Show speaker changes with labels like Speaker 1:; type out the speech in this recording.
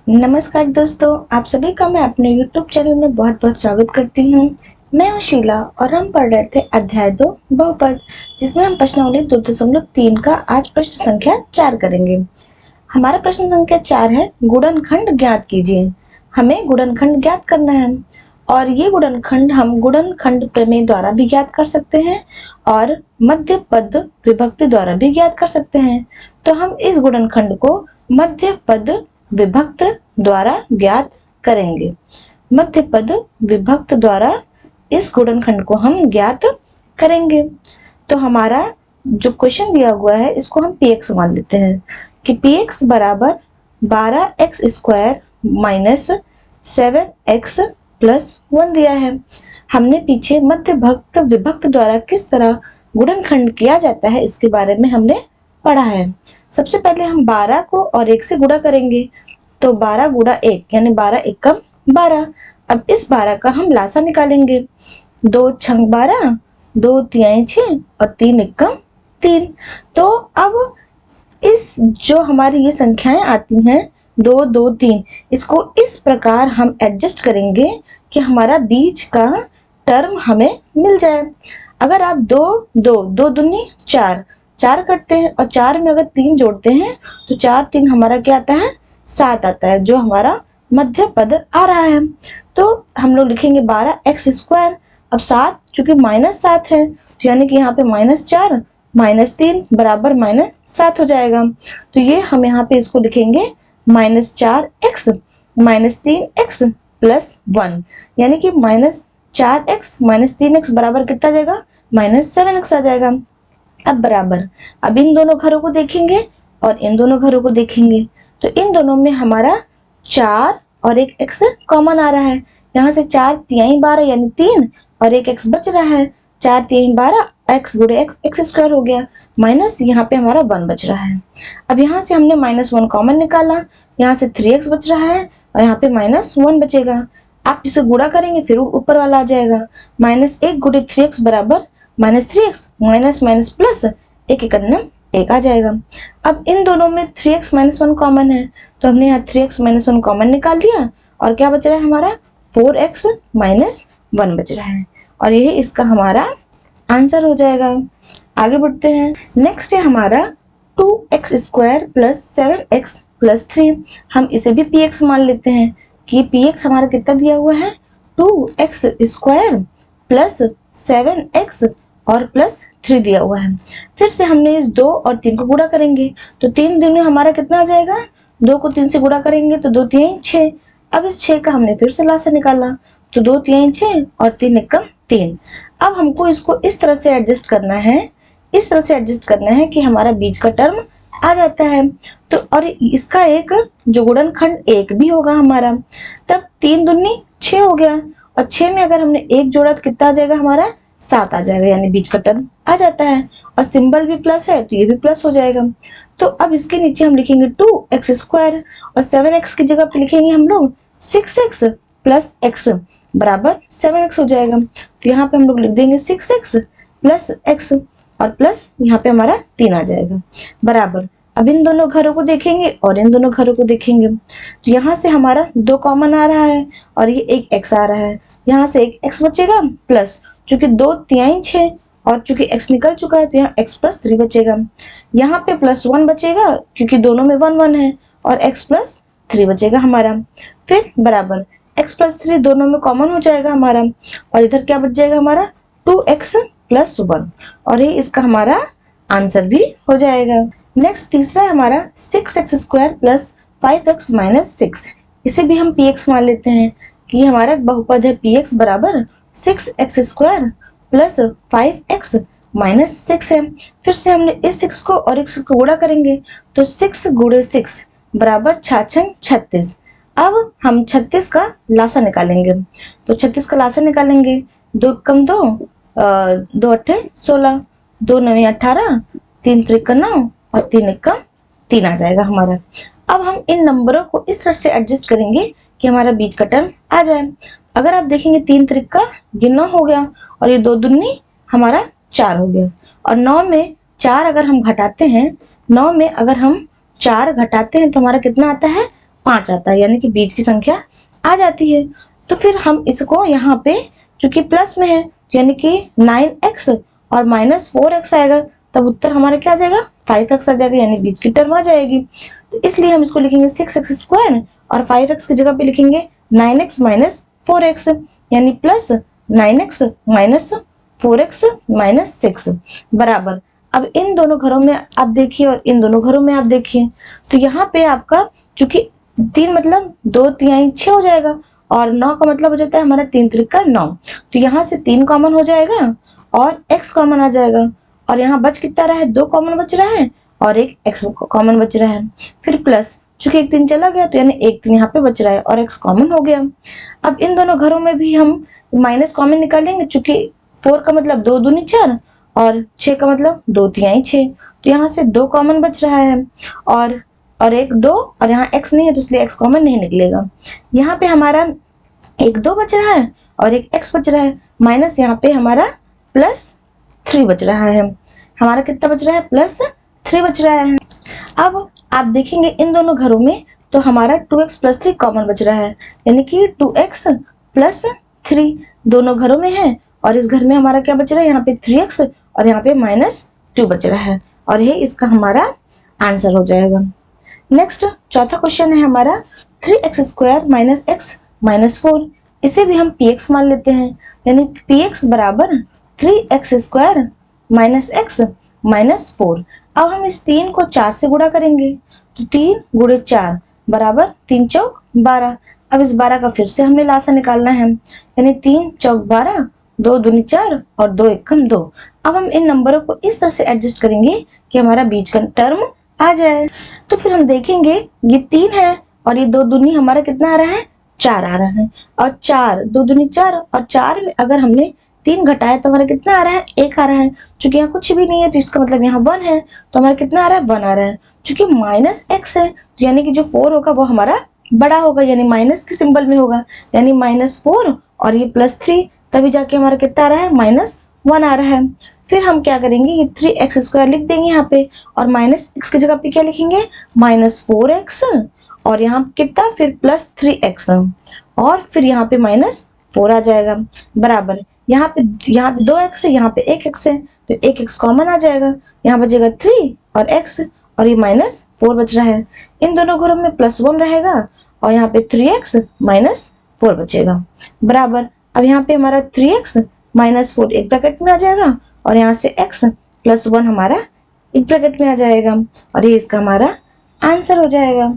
Speaker 1: नमस्कार दोस्तों, आप सभी का मैं अपने YouTube चैनल में बहुत बहुत स्वागत करती हूँ। मैं हूँ शीला और हम पढ़ रहे थे अध्याय 2 बहुपद, जिसमें हम प्रश्नावली 2.3 का आज प्रश्न संख्या 4 करेंगे। हमारा प्रश्न संख्या 4 है, गुणनखंड ज्ञात कीजिए। हमें गुणनखंड ज्ञात करना है और ये गुणनखंड हम गुणनखंड प्रमेय द्वारा भी ज्ञात कर सकते हैं और मध्य पद विभक्ति द्वारा भी ज्ञात कर सकते हैं। तो हम इस गुणनखंड को मध्य पद विभक्त द्वारा ज्ञात करेंगे। मध्य पद विभक्त द्वारा इस गुणनखंड को हम ज्ञात करेंगे। तो हमारा जो क्वेश्चन दिया हुआ है इसको हम px मान लेते हैं कि px बराबर 12x square minus 7x plus 1 दिया है। हमने पीछे मध्य भक्त विभक्त द्वारा किस तरह गुणनखंड किया जाता है इसके बारे में हमने पढ़ा है। सबसे पहले हम 12 को और 1 से गुणा करेंगे, तो 12 गुणा 1 यानी 12 एकम 12। अब इस 12 का हम लासा निकालेंगे, 2 छंग 12, 2 तिहाई 6 और 3 एकम 3। तो अब इस जो हमारी ये संख्याएं आती हैं 2 2 3, इसको इस प्रकार हम एडजस्ट करेंगे कि हमारा बीच का टर्म हमें मिल जाए। अगर आप 2 2 2 दूनी 4 4 करते हैं और 4 में अगर 3 जोड़ते हैं तो 4 3 हमारा क्या आता है, 7 आता है, जो हमारा मध्य पद आ रहा है। तो हम लोग लिखेंगे 12x स्क्वायर। अब 7 चूंकि -7 है तो यानी कि यहाँ पे -4 -3 बराबर -7 हो जाएगा। तो ये हम यहाँ पे इसको लिखेंगे -4x -3x प्लस 1, यानी कि -4x -3x बराबर कितना जाएगा, -7x आ जाएगा। अब बराबर, अब इन दोनों घरों को देखेंगे और इन दोनों घरों को देखेंगे तो इन दोनों में हमारा 4 और एक x कॉमन आ रहा है। यहाँ से 4 तिहाई 12 यानी 3 और एक x बच रहा है, 4 तिहाई 12 x गुणे x स्क्वायर हो गया, माइनस यहाँ पे हमारा 1 बच रहा है। अब यहाँ से हमने -1 कॉमन निकाला, यहाँ से 3x बच रहा है और यहाँ पे -1 बचेगा। आप इसे गुणा करेंगे फिर ऊपर वाला आ जाएगा, -1 गुणे 3x बराबर -3x माइनस माइनस प्लस 1 एकन्नम 1 आ जाएगा। अब इन दोनों में 3x -1 कॉमन है तो हमने यहाँ 3x -1 कॉमन निकाल लिया और क्या बच रहा है हमारा 4x -1 बच रहा है और यही इसका हमारा आंसर हो जाएगा। आगे बढ़ते हैं। नेक्स्ट है हमारा 2x square plus 7x plus 3। हम इसे भी px मान लेते हैं कि px हमारा कितना दिया हुआ है, 2x स्क्वायर प्लस 7x और प्लस 3 दिया हुआ है। फिर से हमने इस 2 और 3 को गुणा करेंगे तो 3 दिन में हमारा कितना आ जाएगा, 2 को 3 से गुणा करेंगे तो 2 तिहाई 6। अब इस 6 का हमने फिर से लासा निकाला तो 2 तिहाई 6 और 3 एकम 3। अब हमको इसको इस तरह से एडजस्ट करना है, इस तरह से एडजस्ट करना है कि हमारा बीच का टर्म आ जाता है। तो और इसका एक जो गुणनखंड 1 भी होगा हमारा, तब 3 दूनी 6 हो गया और 6 में अगर हमने 1 जोड़ा तो कितना आ जाएगा हमारा, 7 आ जाएगा, यानी बीच का टर्म आ जाता है और सिंबल भी प्लस है तो ये भी प्लस हो जाएगा। तो अब इसके नीचे हम लिखेंगे 2x स्क्वायर और 7x की जगह पे लिखेंगे हम लोग 6x प्लस x बराबर 7x हो जाएगा। तो यहाँ पे हम लोग लिख देंगे 6x प्लस x और प्लस यहाँ पे हमारा 3 आ जाएगा बराबर। अब इन दोनों घरों को देखेंगे और इन दोनों घरों को देखेंगे तो यहाँ से हमारा 2 कॉमन आ रहा है और ये एक x आ रहा है, यहाँ से एक x बचेगा प्लस, चूंकि 2 तिहाई 6 और चूंकि x निकल चुका है तो यहाँ x प्लस 3 बचेगा। यहाँ पे +1 बचेगा क्योंकि दोनों में 1 1 है और x प्लस 3 बचेगा हमारा। फिर बराबर x प्लस 3 दोनों में कॉमन हो जाएगा हमारा और इधर क्या बच जाएगा हमारा 2x प्लस 1 और ये इसका हमारा आंसर भी हो जाएगा। नेक्स्ट तीसरा है हमारा 6x square plus 5x minus 6। इसे भी हम px मान लेते हैं कि हमारा बहुपद है px बराबर 6x square plus 5x minus 6 है। फिर से हमने इस 6 को और इस 6 को गुणा करेंगे तो 6 गुणे 6 बराबर 6 36। अब हम 36 का लासा निकालेंगे, तो 36 का लासा निकालेंगे, 2 कम 2 2 अट्ठे 16, 2 नवे 18, 3 त्रिक 9 और 3 एकम 3 आ जाएगा हमारा। अब हम इन नंबरों को इस तरह से एडजस्ट करेंगे कि हमारा बीच का टर्म आ जाए। अगर आप देखेंगे 3 त्रिक का 9 हो गया और ये 2 दूनी हमारा 4 हो गया और 9 में 4 अगर हम घटाते हैं, 9 में अगर हम 4 घटाते हैं तो हमारा कितना आता है, 5 आता है, यानी कि बीच की संख्या आ जाती है। तो फिर हम इसको यहाँ पे चूंकि प्लस में है यानी कि 9x और -4x आएगा, तब उत्तर हमारा क्या आ जाएगा 5x आ जाएगा, यानी बीच की टर्म आ जाएगी। तो इसलिए हम इसको लिखेंगे 6x² और 5x की जगह पे लिखेंगे 9x - 4x, यानी प्लस 9x - 4x - 6 बराबर। अब इन दोनों घरों में आप देखिए और इन दोनों घरों में आप देखिए, तो यहाँ पे आपका चूंकि 3 मतलब 2 तिहाई 6 हो जाएगा और 9 का मतलब हो जाता है हमारा 3 त्रिका 9, तो यहाँ से 3 कॉमन हो जाएगा और x कॉमन आ जाएगा, और यहाँ बच कितना रहा है 2 कॉमन बच रहा है और एक x कॉमन बच रहा है। फिर प्लस चूंकि एक 3 चला गया तो यानी एक 3 यहाँ पे बच रहा है और x कॉमन हो गया। अब इन दोनों घरों में भी हम माइनस कॉमन निकालेंगे, चूंकि 4 का मतलब 2 दूनी 4 और 6 का मतलब 2 तिहाई 6, तो यहाँ से 2 कॉमन बच रहा है और एक 2 और यहाँ x नहीं है तो इसलिए x कॉमन नहीं निकलेगा। यहाँ पे हमारा एक 2 बच रहा है और एक x बच रहा है, माइनस यहाँ पे हमारा +3 बच रहा है। हमारा कितना बच रहा है +3 बच रहा है। अब आप देखेंगे इन दोनों घरों में तो हमारा 2x + 3 कॉमन बच रहा है, यानी कि 2x + 3 दोनों घरों में है, और इस घर में हमारा क्या बच रहा है यहाँ पे 3x और यहाँ पे -2 बच रहा है, और ये इसका हमारा आंसर हो जाएगा। नेक्स्ट चौथा क्वेश्चन है हमारा 3x² - x - 4, इसे भी हम px मान लेते हैं, यानी px बराबर 3x² - x - 4। अब हम इस 3 को 4 से गुणा करेंगे, तो 3 × 4 बराबर 3 चौक 12। अब इस 12 का फिर से हमने लासा निकालना है, यानी 3 चौक 12, 2 दूनी 4 और 2 एकम 2। अब हम इन नंबरों को इस तरह से एडजस्ट करेंगे कि हमारा बीच का टर्म आ जाए। तो फिर हम देखेंगे ये 3 है और ये 2 दूनी हमारा कितना आ रहा है 4 आ रहा है, और 4 2 दूनी 4 और 4 में अगर हमने 3 घटाया तो हमारा कितना आ रहा है 1 आ रहा है। चूंकि यहाँ कुछ भी नहीं है तो इसका मतलब यहाँ 1 है, तो हमारा कितना आ रहा है 1 आ रहा है। चूंकि -x है तो यानी कि जो 4 होगा वो हमारा बड़ा होगा, यानी माइनस के सिंबल में होगा, यानी -4 और ये +3, तभी जाके हमारा कितना आ रहा है -1 आ रहा है। फिर हम क्या करेंगे ये 3x² लिख देंगे यहाँ पे, और -x की जगह पे क्या लिखेंगे -4x, और यहाँ कितना फिर +3x, और फिर यहाँ पे -4 आ जाएगा बराबर। यहाँ पे 2x है, यहाँ पे 1x है तो 1x कॉमन आ जाएगा, यहाँ बचेगा 3 और x, और ये -4 बच रहा है। इन दोनों घरों में +1 रहेगा और यहाँ पे 3x - 4 बचेगा बराबर। अब यहाँ पे हमारा 3x - 4 एक ब्रैकेट में आ जाएगा और यहाँ से x + 1 हमारा एक ब्रैकेट में आ जाएगा, और ये इसका हमारा आंसर हो जाएगा।